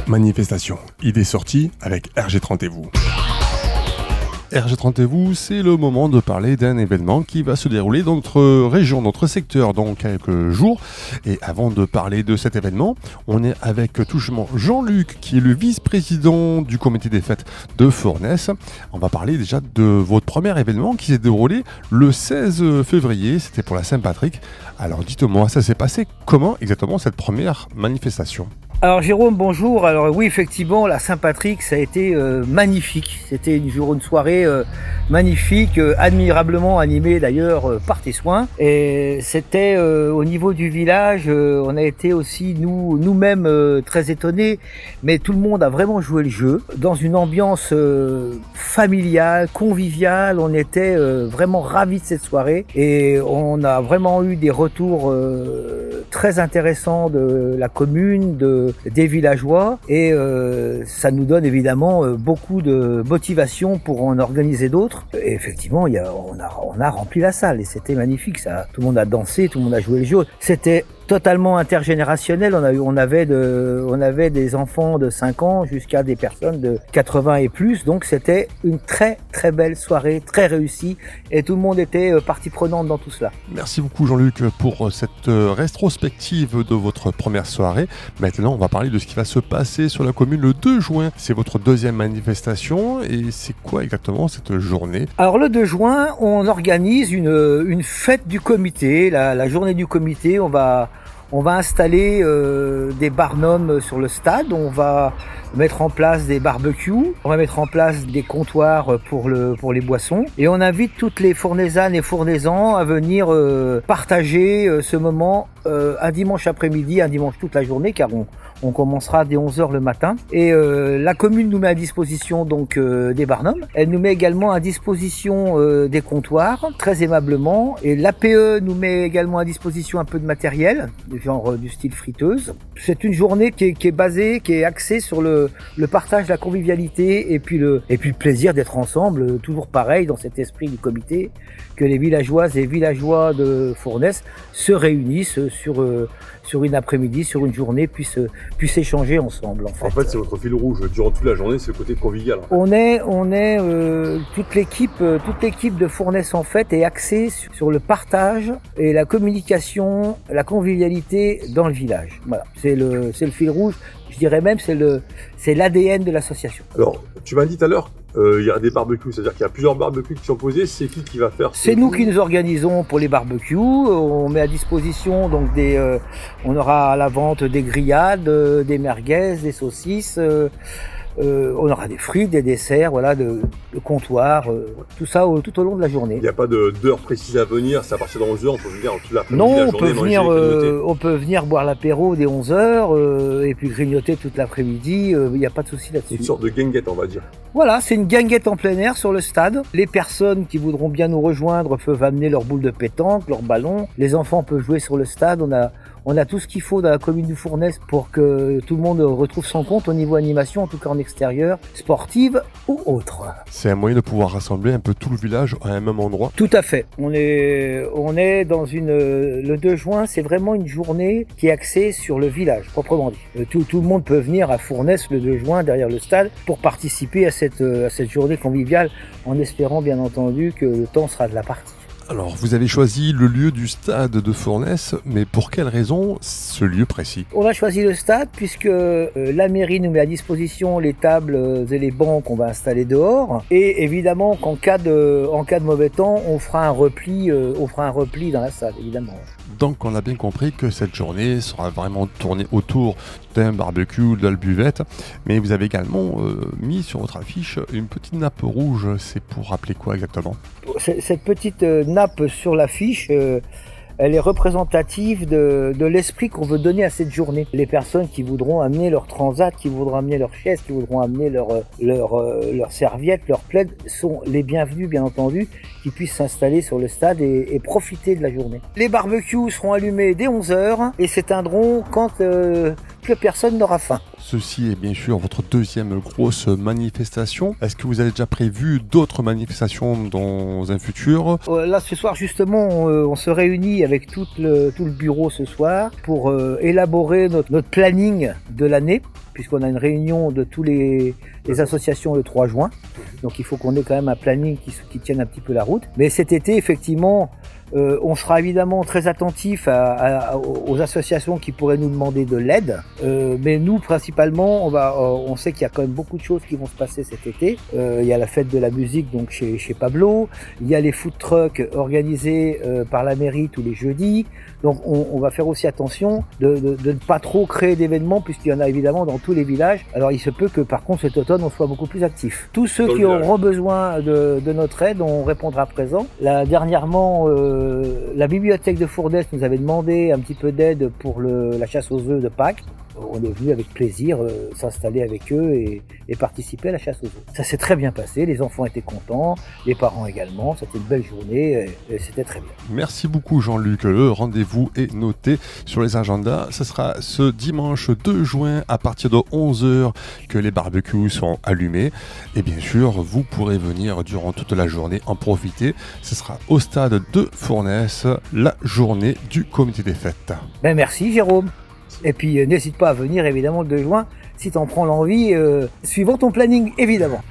Manifestation, idée sortie avec RG30 et vous. RG30 et vous, c'est le moment de parler d'un événement qui va se dérouler dans notre région, notre secteur dans quelques jours. Et avant de parler de cet événement, on est avec tout simplement Jean-Luc qui est le vice-président du comité des fêtes de Fournes. On va parler déjà de votre premier événement qui s'est déroulé le 16 février, c'était pour la Saint-Patrick. Alors dites-moi, ça s'est passé comment exactement cette première manifestation ? Alors Jérôme, bonjour. Alors oui, effectivement, la Saint-Patrick, ça a été magnifique. C'était une soirée magnifique, admirablement animée d'ailleurs par tes soins. Et c'était au niveau du village, on a été aussi nous-mêmes très étonnés, mais tout le monde a vraiment joué le jeu dans une ambiance familiale, conviviale. On était vraiment ravis de cette soirée et on a vraiment eu des retours très intéressants de la commune, des villageois et ça nous donne évidemment beaucoup de motivation pour en organiser d'autres. Et effectivement, on a rempli la salle et c'était magnifique. Ça, tout le monde a dansé, tout le monde a joué le jeu. C'était totalement intergénérationnel. On avait des enfants de 5 ans jusqu'à des personnes de 80 et plus. Donc c'était une très très belle soirée, très réussie et tout le monde était partie prenante dans tout cela. Merci beaucoup Jean-Luc pour cette rétrospective de votre première soirée. Maintenant, on va parler de ce qui va se passer sur la commune le 2 juin. C'est votre deuxième manifestation et c'est quoi exactement cette journée ? Alors le 2 juin, on organise une fête du comité, la journée du comité. On va installer des barnums sur le stade, on va mettre en place des barbecues, on va mettre en place des comptoirs pour les boissons et on invite toutes les fournaisannes et fournaisans à venir partager ce moment un dimanche après-midi, un dimanche toute la journée car on commencera dès 11h le matin et la commune nous met à disposition donc des barnums. Elle nous met également à disposition des comptoirs très aimablement et l'APE nous met également à disposition un peu de matériel genre du style friteuse. C'est une journée qui est basée, qui est axée sur le partage, la convivialité et puis le plaisir d'être ensemble, toujours pareil dans cet esprit du comité, que les villageoises et villageois de Fournes se réunissent sur une après-midi, sur une journée, puissent échanger ensemble. En fait, c'est votre fil rouge durant toute la journée, c'est le côté convivial. On est toute l'équipe de Fournes en fait est axée sur le partage et la communication, la convivialité dans le village. Voilà, c'est le fil rouge. Je dirais même c'est l'ADN de l'association. Alors, tu m'as dit tout à l'heure, il y a des barbecues, c'est-à-dire qu'il y a plusieurs barbecues qui sont posés. C'est qui va faire ? C'est nous qui nous organisons pour les barbecues. On met à disposition donc on aura à la vente des grillades, des merguez, des saucisses. On aura des frites, des desserts, voilà, de comptoir, tout ça tout au long de la journée. Il n'y a pas d'heure précise à venir, c'est à partir de 11h, on peut venir toute l'après-midi, non, la journée, on peut venir boire l'apéro dès 11h et puis grignoter toute l'après-midi, il n'y a pas de souci là-dessus. Une sorte de guinguette, on va dire. Voilà, c'est une guinguette en plein air sur le stade. Les personnes qui voudront bien nous rejoindre peuvent amener leurs boules de pétanque, leurs ballons. Les enfants peuvent jouer sur le stade. On a tout ce qu'il faut dans la commune du Fournes pour que tout le monde retrouve son compte au niveau animation, en tout cas en extérieur, sportive ou autre. C'est un moyen de pouvoir rassembler un peu tout le village à un même endroit. Tout à fait. On est dans le 2 juin, c'est vraiment une journée qui est axée sur le village, proprement dit. Tout le monde peut venir à Fournes le 2 juin derrière le stade pour participer à cette journée conviviale en espérant bien entendu que le temps sera de la partie. Alors, vous avez choisi le lieu du stade de Fournes, mais pour quelle raison ce lieu précis ? On a choisi le stade puisque la mairie nous met à disposition les tables et les bancs qu'on va installer dehors. Et évidemment qu'en cas de mauvais temps, on fera un repli dans la salle, évidemment. Donc, on a bien compris que cette journée sera vraiment tournée autour d'un barbecue, de la buvette. Mais vous avez également mis sur votre affiche une petite nappe rouge. C'est pour rappeler quoi exactement ? Cette petite nappe sur l'affiche, elle est représentative de l'esprit qu'on veut donner à cette journée. Les personnes qui voudront amener leur transat, qui voudront amener leurs chaises, qui voudront amener leurs serviettes, leurs plaids, sont les bienvenus, bien entendu, qui puissent s'installer sur le stade et profiter de la journée. Les barbecues seront allumés dès 11h et s'éteindront quand plus personne n'aura faim. ceci est bien sûr votre deuxième grosse manifestation. Est-ce que vous avez déjà prévu d'autres manifestations dans un futur? Là, ce soir, justement, on se réunit avec tout le bureau ce soir pour élaborer notre planning de l'année, puisqu'on a une réunion de tous les associations le 3 juin. Donc il faut qu'on ait quand même un planning qui tienne un petit peu la route. Mais cet été, effectivement, on sera évidemment très attentif aux associations qui pourraient nous demander de l'aide. Mais nous, principalement, on sait qu'il y a quand même beaucoup de choses qui vont se passer cet été. Il y a la fête de la musique donc chez Pablo. Il y a les food trucks organisés par la mairie tous les jeudis. Donc on va faire aussi attention de ne pas trop créer d'événements puisqu'il y en a évidemment dans tous les villages. Alors il se peut que par contre cet automne on soit beaucoup plus actifs. Tous ceux qui auront besoin de notre aide, on répondra présent. Là, dernièrement, la bibliothèque de Fournes nous avait demandé un petit peu d'aide pour la chasse aux œufs de Pâques. On est venu avec plaisir s'installer avec eux et participer à la chasse aux œufs. Ça s'est très bien passé, les enfants étaient contents, les parents également, c'était une belle journée et c'était très bien. Merci beaucoup Jean-Luc, le rendez-vous est noté sur les agendas. Ce sera ce dimanche 2 juin à partir de 11h que les barbecues sont allumés et bien sûr vous pourrez venir durant toute la journée en profiter. Ce sera au stade de Fournes, la journée du comité des fêtes. Ben merci Jérôme. Et puis n'hésite pas à venir évidemment le 2 juin si tu en prends l'envie, suivant ton planning évidemment.